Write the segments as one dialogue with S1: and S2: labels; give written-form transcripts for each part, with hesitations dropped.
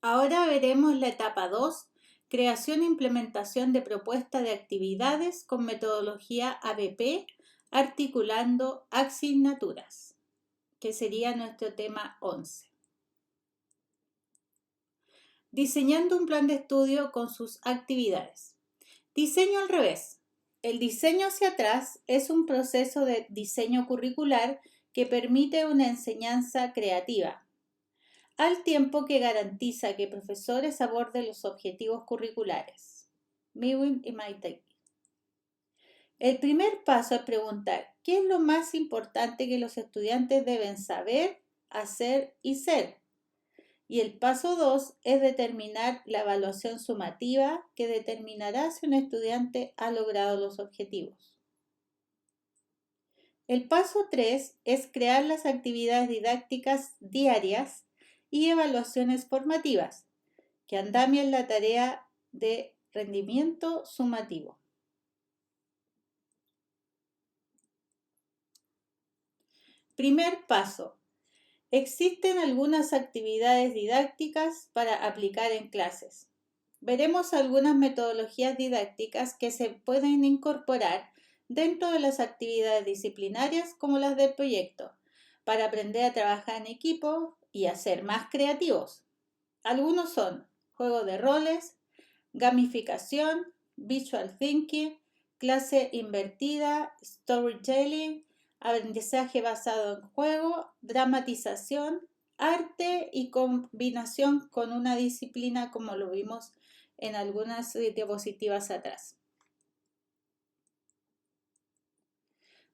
S1: Ahora veremos la etapa 2, creación e implementación de propuesta de actividades con metodología ABP, articulando asignaturas, que sería nuestro tema 11. Diseñando un plan de estudio con sus actividades. Diseño al revés. El diseño hacia atrás es un proceso de diseño curricular que permite una enseñanza creativa, al tiempo que garantiza que profesores aborden los objetivos curriculares. Mewin y Maitake. El primer paso es preguntar qué es lo más importante que los estudiantes deben saber, hacer y ser. Y el paso 2 es determinar la evaluación sumativa que determinará si un estudiante ha logrado los objetivos. El paso 3 es crear las actividades didácticas diarias y evaluaciones formativas, que andamian la tarea de rendimiento sumativo. Primer paso. Existen algunas actividades didácticas para aplicar en clases. Veremos algunas metodologías didácticas que se pueden incorporar dentro de las actividades disciplinarias como las del proyecto, para aprender a trabajar en equipo y a ser más creativos. Algunos son juego de roles, gamificación, visual thinking, clase invertida, storytelling, aprendizaje basado en juego, dramatización, arte y combinación con una disciplina como lo vimos en algunas diapositivas atrás.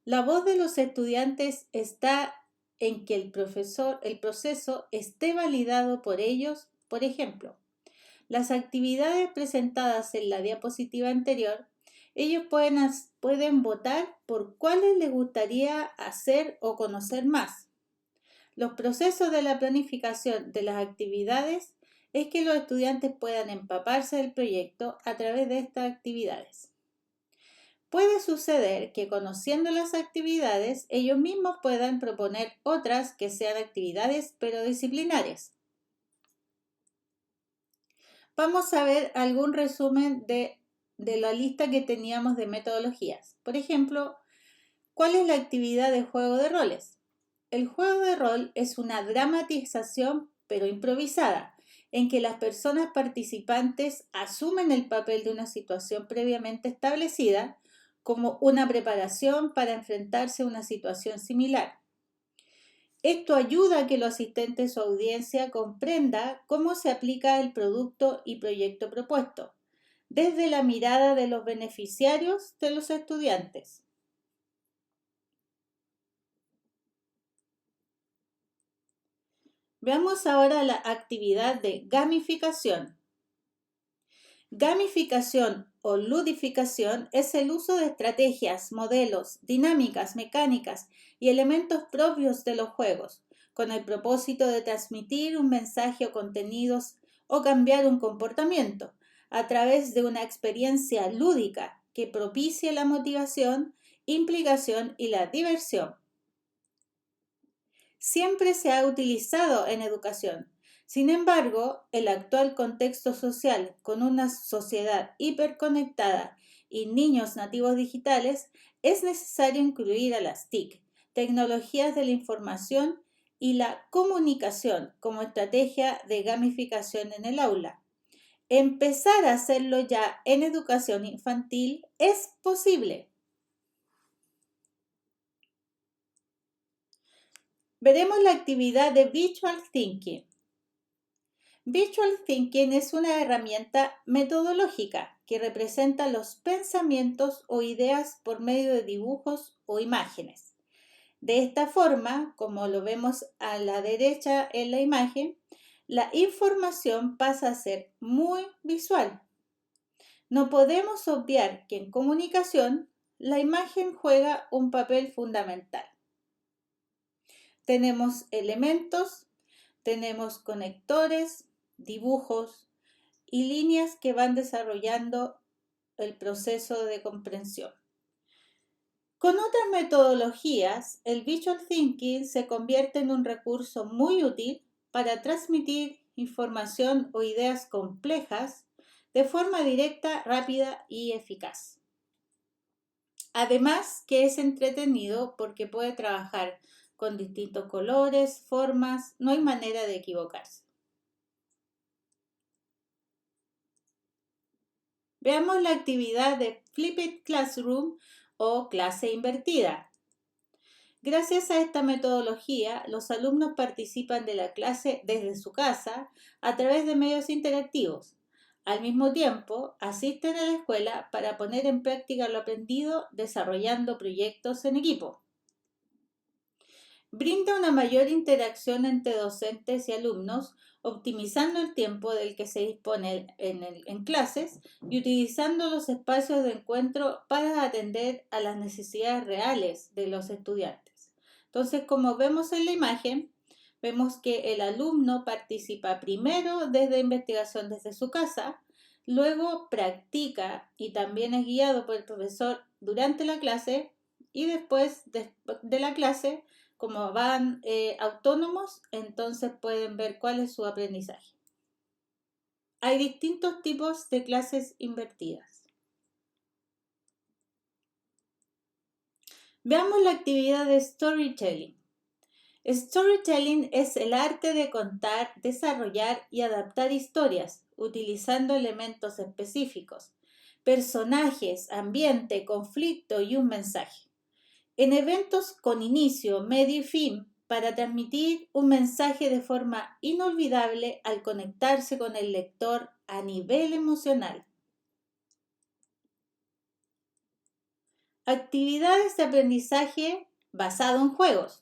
S1: La voz de los estudiantes está en que el proceso esté validado por ellos. Por ejemplo, las actividades presentadas en la diapositiva anterior, ellos pueden votar por cuáles les gustaría hacer o conocer más. Los procesos de la planificación de las actividades es que los estudiantes puedan empaparse del proyecto a través de estas actividades. Puede suceder que conociendo las actividades, ellos mismos puedan proponer otras que sean actividades pero disciplinarias. Vamos a ver algún resumen de la lista que teníamos de metodologías. Por ejemplo, ¿cuál es la actividad de juego de roles? El juego de rol es una dramatización pero improvisada, en que las personas participantes asumen el papel de una situación previamente establecida como una preparación para enfrentarse a una situación similar. Esto ayuda a que los asistentes o audiencia comprenda cómo se aplica el producto y proyecto propuesto, desde la mirada de los beneficiarios de los estudiantes. Veamos ahora la actividad de gamificación. Gamificación o ludificación es el uso de estrategias, modelos, dinámicas, mecánicas y elementos propios de los juegos, con el propósito de transmitir un mensaje o contenidos o cambiar un comportamiento a través de una experiencia lúdica que propicie la motivación, implicación y la diversión. Siempre se ha utilizado en educación. Sin embargo, el actual contexto social, con una sociedad hiperconectada y niños nativos digitales, es necesario incluir a las TIC, tecnologías de la información y la comunicación, como estrategia de gamificación en el aula. Empezar a hacerlo ya en educación infantil es posible. Veremos la actividad de Visual Thinking. Visual Thinking es una herramienta metodológica que representa los pensamientos o ideas por medio de dibujos o imágenes. De esta forma, como lo vemos a la derecha en la imagen, la información pasa a ser muy visual. No podemos obviar que en comunicación la imagen juega un papel fundamental. Tenemos elementos, tenemos conectores, dibujos y líneas que van desarrollando el proceso de comprensión. Con otras metodologías, el Visual Thinking se convierte en un recurso muy útil para transmitir información o ideas complejas de forma directa, rápida y eficaz. Además que es entretenido porque puede trabajar con distintos colores, formas, no hay manera de equivocarse. Veamos la actividad de Flipped Classroom o clase invertida. Gracias a esta metodología, los alumnos participan de la clase desde su casa a través de medios interactivos. Al mismo tiempo, asisten a la escuela para poner en práctica lo aprendido desarrollando proyectos en equipo. Brinda una mayor interacción entre docentes y alumnos, optimizando el tiempo del que se dispone en clases y utilizando los espacios de encuentro para atender a las necesidades reales de los estudiantes. Entonces, como vemos en la imagen, vemos que el alumno participa primero desde investigación desde su casa, luego practica y también es guiado por el profesor durante la clase y después de la clase, como van autónomos, entonces pueden ver cuál es su aprendizaje. Hay distintos tipos de clases invertidas. Veamos la actividad de storytelling. Storytelling es el arte de contar, desarrollar y adaptar historias utilizando elementos específicos, personajes, ambiente, conflicto y un mensaje. En eventos con inicio, medio y fin, para transmitir un mensaje de forma inolvidable al conectarse con el lector a nivel emocional. Actividades de aprendizaje basado en juegos.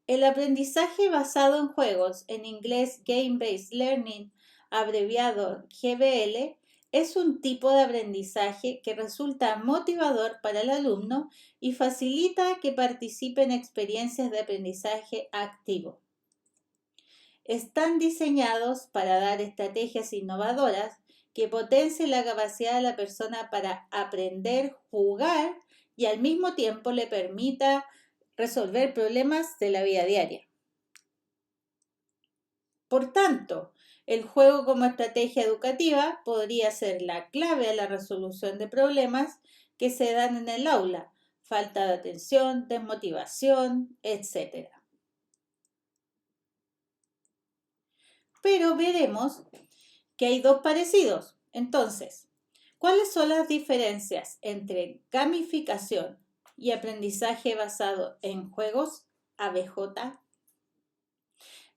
S1: El aprendizaje basado en juegos, en inglés Game Based Learning, abreviado GBL, es un tipo de aprendizaje que resulta motivador para el alumno y facilita que participe en experiencias de aprendizaje activo. Están diseñados para dar estrategias innovadoras que potencien la capacidad de la persona para aprender, jugar y al mismo tiempo le permita resolver problemas de la vida diaria. Por tanto, el juego como estrategia educativa podría ser la clave a la resolución de problemas que se dan en el aula, falta de atención, desmotivación, etc. Pero veremos que hay dos parecidos. Entonces, ¿cuáles son las diferencias entre gamificación y aprendizaje basado en juegos ABJ?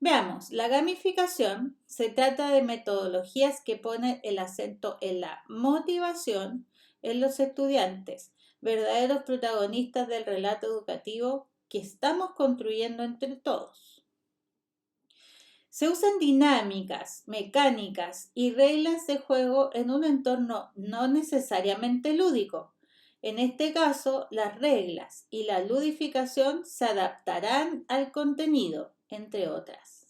S1: Veamos, la gamificación se trata de metodologías que ponen el acento en la motivación en los estudiantes, verdaderos protagonistas del relato educativo que estamos construyendo entre todos. Se usan dinámicas, mecánicas y reglas de juego en un entorno no necesariamente lúdico. En este caso, las reglas y la ludificación se adaptarán al contenido, entre otras.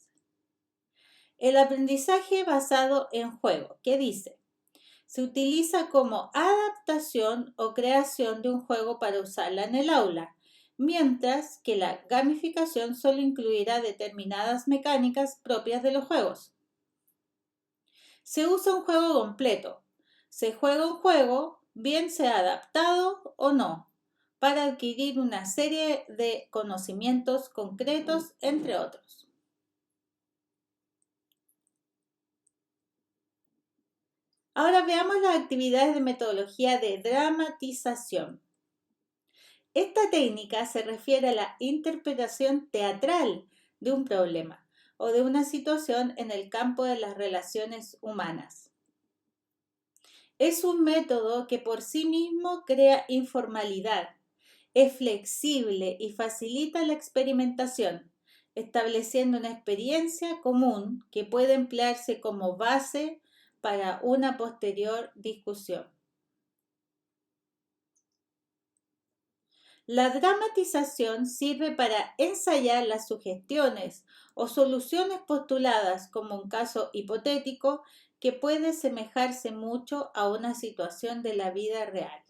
S1: El aprendizaje basado en juego, ¿qué dice? Se utiliza como adaptación o creación de un juego para usarla en el aula, mientras que la gamificación solo incluirá determinadas mecánicas propias de los juegos. Se usa un juego completo. Se juega un juego, bien sea adaptado o no, para adquirir una serie de conocimientos concretos, entre otros. Ahora veamos las actividades de metodología de dramatización. Esta técnica se refiere a la interpretación teatral de un problema o de una situación en el campo de las relaciones humanas. Es un método que por sí mismo crea informalidad, es flexible y facilita la experimentación, estableciendo una experiencia común que puede emplearse como base para una posterior discusión. La dramatización sirve para ensayar las sugestiones o soluciones postuladas como un caso hipotético que puede semejarse mucho a una situación de la vida real.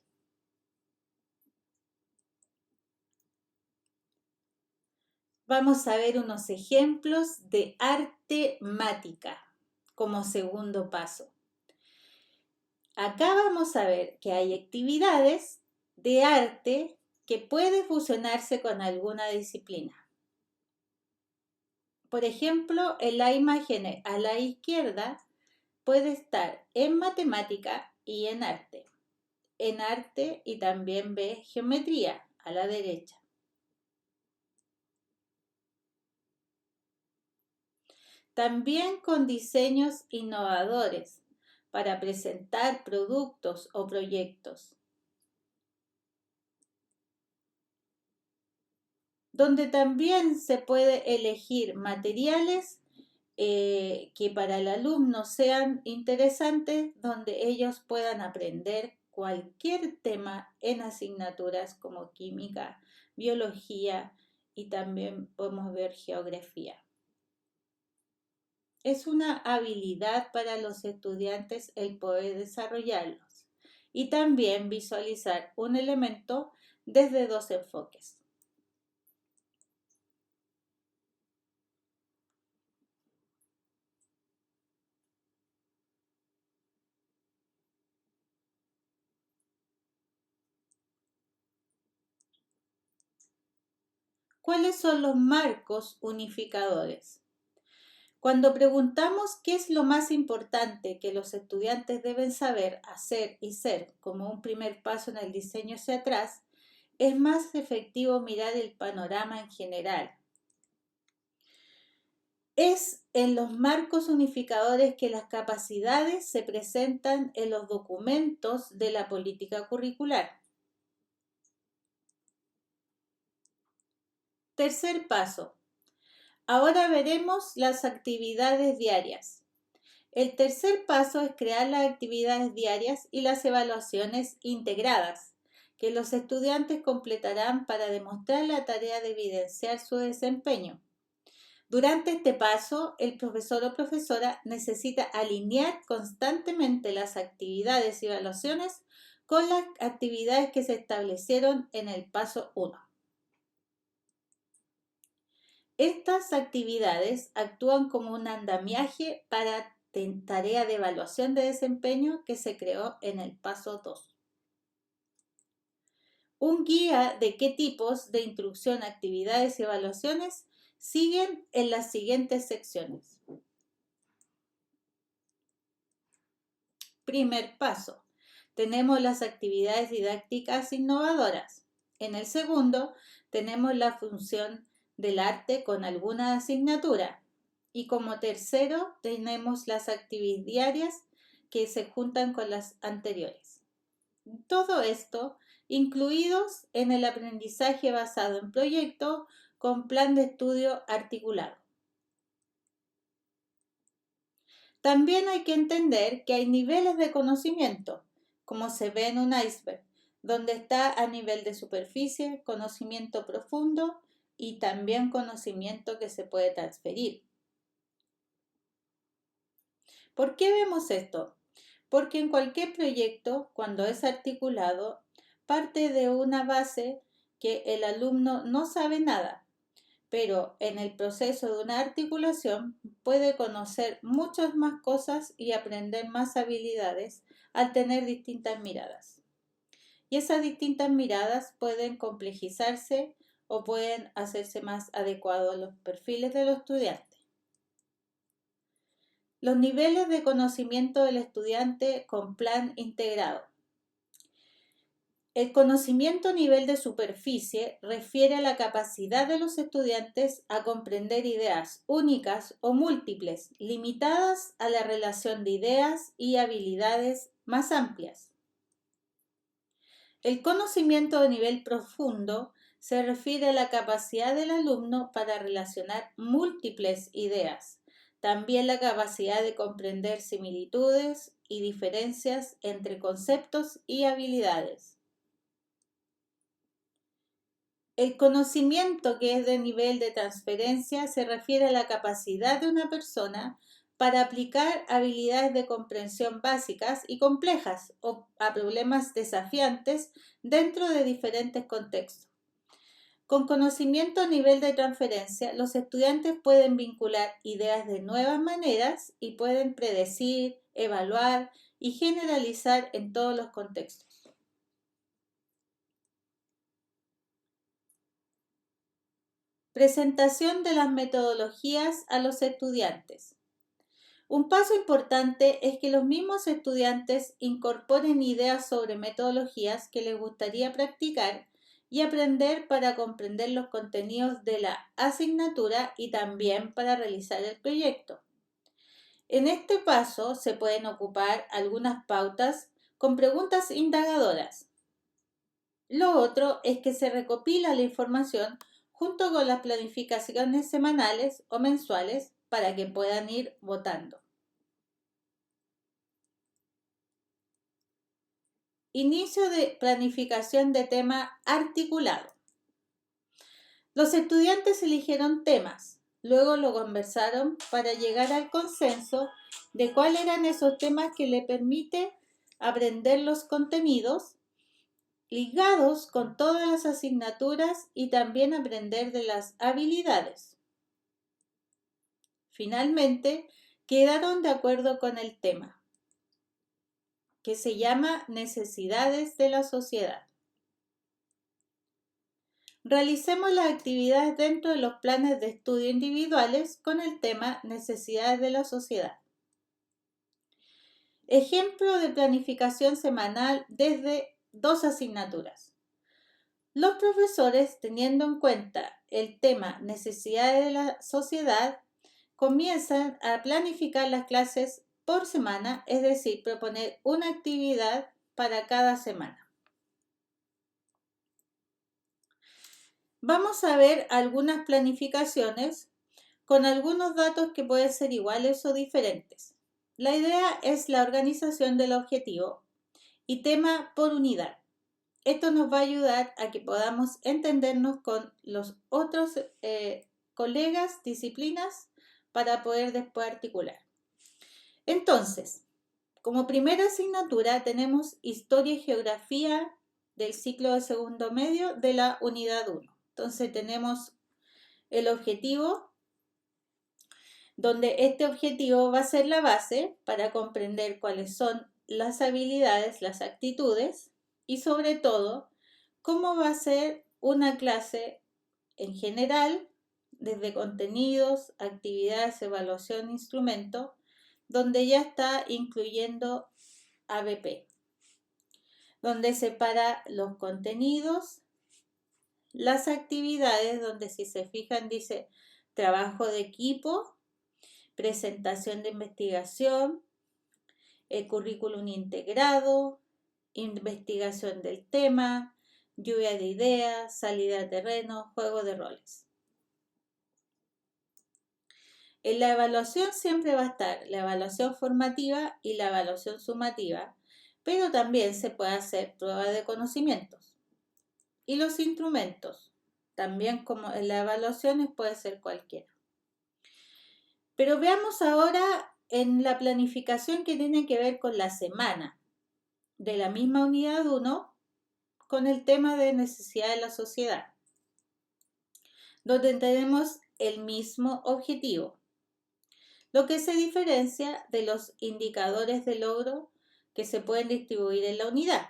S1: Vamos a ver unos ejemplos de artemática como segundo paso. Acá vamos a ver que hay actividades de arte que pueden fusionarse con alguna disciplina. Por ejemplo, en la imagen a la izquierda puede estar en matemática y en arte. En arte y también ve geometría a la derecha. También con diseños innovadores para presentar productos o proyectos. Donde también se puede elegir materiales que para el alumno sean interesantes, donde ellos puedan aprender cualquier tema en asignaturas como química, biología y también podemos ver geografía. Es una habilidad para los estudiantes el poder desarrollarlos y también visualizar un elemento desde dos enfoques. ¿Cuáles son los marcos unificadores? Cuando preguntamos qué es lo más importante que los estudiantes deben saber, hacer y ser como un primer paso en el diseño hacia atrás, es más efectivo mirar el panorama en general. Es en los marcos unificadores que las capacidades se presentan en los documentos de la política curricular. Tercer paso. Ahora veremos las actividades diarias. El tercer paso es crear las actividades diarias y las evaluaciones integradas, que los estudiantes completarán para demostrar la tarea de evidenciar su desempeño. Durante este paso, el profesor o profesora necesita alinear constantemente las actividades y evaluaciones con las actividades que se establecieron en el paso 1. Estas actividades actúan como un andamiaje para tarea de evaluación de desempeño que se creó en el paso 2. Un guía de qué tipos de instrucción, actividades y evaluaciones siguen en las siguientes secciones. Primer paso. Tenemos las actividades didácticas innovadoras. En el segundo, tenemos la función del arte con alguna asignatura. Y como tercero, tenemos las actividades diarias que se juntan con las anteriores. Todo esto incluidos en el aprendizaje basado en proyecto con plan de estudio articulado. También hay que entender que hay niveles de conocimiento, como se ve en un iceberg, donde está a nivel de superficie, conocimiento profundo y también conocimiento que se puede transferir. ¿Por qué vemos esto? Porque en cualquier proyecto, cuando es articulado, parte de una base que el alumno no sabe nada, pero en el proceso de una articulación puede conocer muchas más cosas y aprender más habilidades al tener distintas miradas. Y esas distintas miradas pueden complejizarse o pueden hacerse más adecuados a los perfiles de los estudiantes. Los niveles de conocimiento del estudiante con plan integrado. El conocimiento a nivel de superficie refiere a la capacidad de los estudiantes a comprender ideas únicas o múltiples, limitadas a la relación de ideas y habilidades más amplias. El conocimiento de nivel profundo se refiere a la capacidad del alumno para relacionar múltiples ideas, también la capacidad de comprender similitudes y diferencias entre conceptos y habilidades. El conocimiento que es de nivel de transferencia se refiere a la capacidad de una persona para aplicar habilidades de comprensión básicas y complejas o a problemas desafiantes dentro de diferentes contextos, Con conocimiento a nivel de transferencia, los estudiantes pueden vincular ideas de nuevas maneras y pueden predecir, evaluar y generalizar en todos los contextos. Presentación de las metodologías a los estudiantes. Un paso importante es que los mismos estudiantes incorporen ideas sobre metodologías que les gustaría practicar y aprender para comprender los contenidos de la asignatura y también para realizar el proyecto. En este paso se pueden ocupar algunas pautas con preguntas indagadoras. Lo otro es que se recopila la información junto con las planificaciones semanales o mensuales para que puedan ir votando. Inicio de planificación de tema articulado. Los estudiantes eligieron temas, luego lo conversaron para llegar al consenso de cuáles eran esos temas que le permite aprender los contenidos ligados con todas las asignaturas y también aprender de las habilidades. Finalmente, quedaron de acuerdo con el tema, que se llama Necesidades de la sociedad. Realicemos las actividades dentro de los planes de estudio individuales con el tema Necesidades de la sociedad. Ejemplo de planificación semanal desde 2 asignaturas. Los profesores, teniendo en cuenta el tema Necesidades de la sociedad, comienzan a planificar las clases por semana, es decir, proponer una actividad para cada semana. Vamos a ver algunas planificaciones con algunos datos que pueden ser iguales o diferentes. La idea es la organización del objetivo y tema por unidad. Esto nos va a ayudar a que podamos entendernos con los otros colegas, disciplinas, para poder después articular. Entonces, como primera asignatura tenemos Historia y Geografía del ciclo de segundo medio de la unidad 1. Entonces tenemos el objetivo, donde este objetivo va a ser la base para comprender cuáles son las habilidades, las actitudes y sobre todo cómo va a ser una clase en general, desde contenidos, actividades, evaluación, instrumento, donde ya está incluyendo ABP, donde separa los contenidos, las actividades, donde si se fijan dice trabajo de equipo, presentación de investigación, el currículum integrado, investigación del tema, lluvia de ideas, salida a terreno, juego de roles. En la evaluación siempre va a estar la evaluación formativa y la evaluación sumativa, pero también se puede hacer prueba de conocimientos. Y los instrumentos, también como en las evaluaciones puede ser cualquiera. Pero veamos ahora en la planificación que tiene que ver con la semana de la misma unidad 1 con el tema de necesidad de la sociedad, donde tenemos el mismo objetivo, lo que se diferencia de los indicadores de logro que se pueden distribuir en la unidad.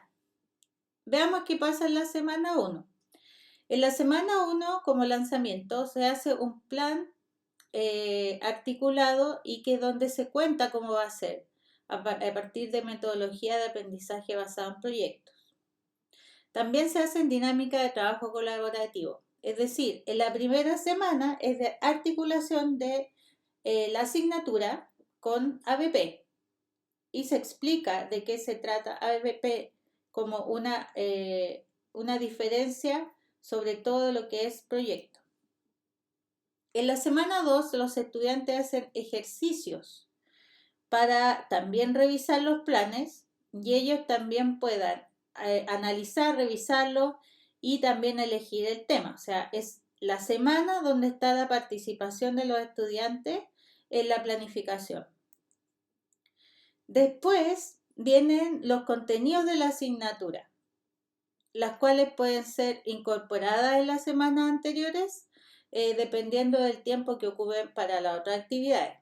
S1: Veamos qué pasa en la semana 1. En la semana 1, como lanzamiento, se hace un plan articulado y que es donde se cuenta cómo va a ser, a partir de metodología de aprendizaje basada en proyectos. También se hace en dinámica de trabajo colaborativo, es decir, en la primera semana es de articulación de la asignatura con ABP y se explica de qué se trata ABP como una diferencia sobre todo lo que es proyecto. En la semana 2 los estudiantes hacen ejercicios para también revisar los planes y ellos también puedan analizar, revisarlo y también elegir el tema. O sea, es la semana donde está la participación de los estudiantes en la planificación. Después vienen los contenidos de la asignatura. las cuales pueden ser incorporadas en las semanas anteriores, dependiendo del tiempo que ocupen para la otra actividad.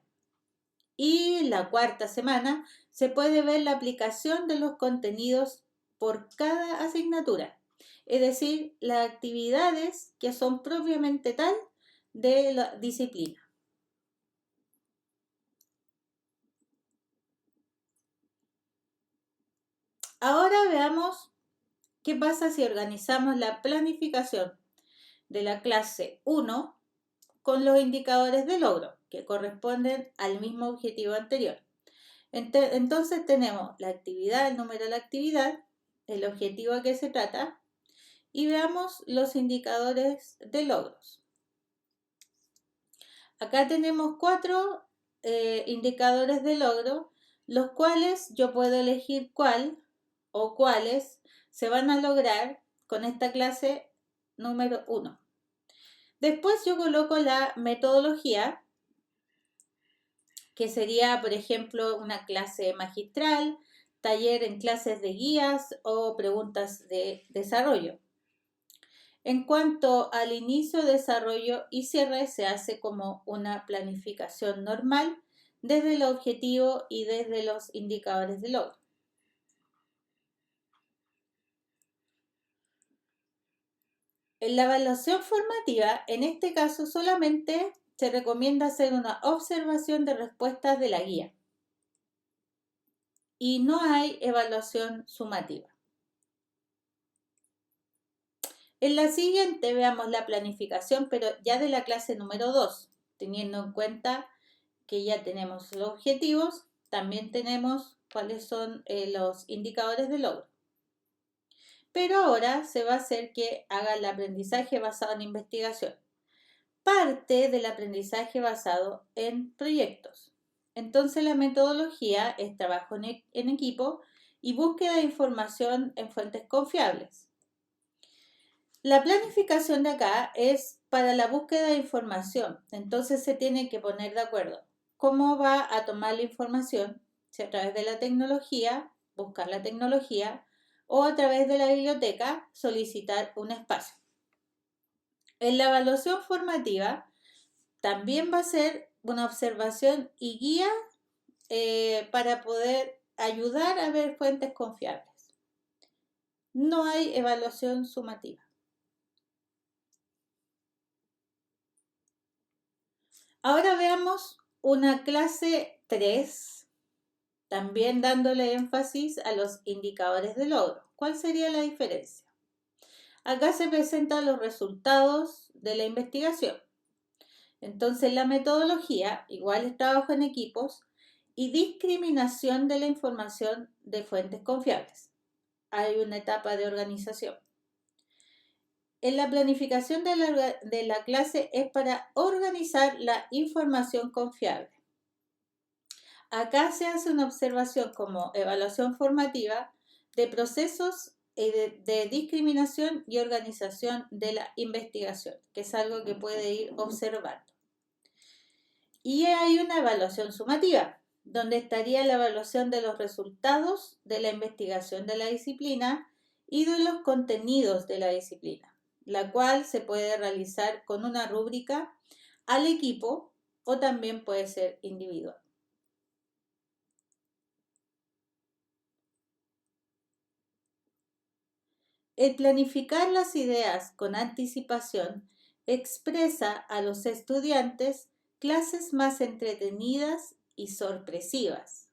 S1: Y la cuarta semana se puede ver la aplicación de los contenidos por cada asignatura, es decir, las actividades que son propiamente tal de la disciplina. Ahora veamos qué pasa si organizamos la planificación de la clase 1 con los indicadores de logro, que corresponden al mismo objetivo anterior. Entonces tenemos la actividad, el número de la actividad, el objetivo a que se trata, y veamos los indicadores de logros. Acá tenemos 4 indicadores de logro, los cuales yo puedo elegir cuál o cuáles se van a lograr con esta clase número 1. Después yo coloco la metodología, que sería, por ejemplo, una clase magistral, taller en clases de guías o preguntas de desarrollo. En cuanto al inicio, desarrollo y cierre, se hace como una planificación normal desde el objetivo y desde los indicadores de logro. En la evaluación formativa, en este caso solamente se recomienda hacer una observación de respuestas de la guía y no hay evaluación sumativa. En la siguiente veamos la planificación, pero ya de la clase número 2, teniendo en cuenta que ya tenemos los objetivos, también tenemos cuáles son los indicadores de logro. Pero ahora se va a hacer que haga el aprendizaje basado en investigación. Parte del aprendizaje basado en proyectos. Entonces la metodología es trabajo en equipo y búsqueda de información en fuentes confiables. La planificación de acá es para la búsqueda de información, entonces se tiene que poner de acuerdo cómo va a tomar la información, si a través de la tecnología, buscar la tecnología, o a través de la biblioteca, solicitar un espacio. En la evaluación formativa también va a ser una observación y guía para poder ayudar a ver fuentes confiables. No hay evaluación sumativa. Ahora veamos una clase 3, también dándole énfasis a los indicadores de logro. ¿Cuál sería la diferencia? Acá se presentan los resultados de la investigación. Entonces la metodología, igual es trabajo en equipos, y discriminación de la información de fuentes confiables. Hay una etapa de organización. En la planificación de la clase es para organizar la información confiable. Acá se hace una observación como evaluación formativa de procesos de discriminación y organización de la investigación, que es algo que puede ir observando. Y hay una evaluación sumativa, donde estaría la evaluación de los resultados de la investigación de la disciplina y de los contenidos de la disciplina, la cual se puede realizar con una rúbrica al equipo o también puede ser individual. El planificar las ideas con anticipación expresa a los estudiantes clases más entretenidas y sorpresivas.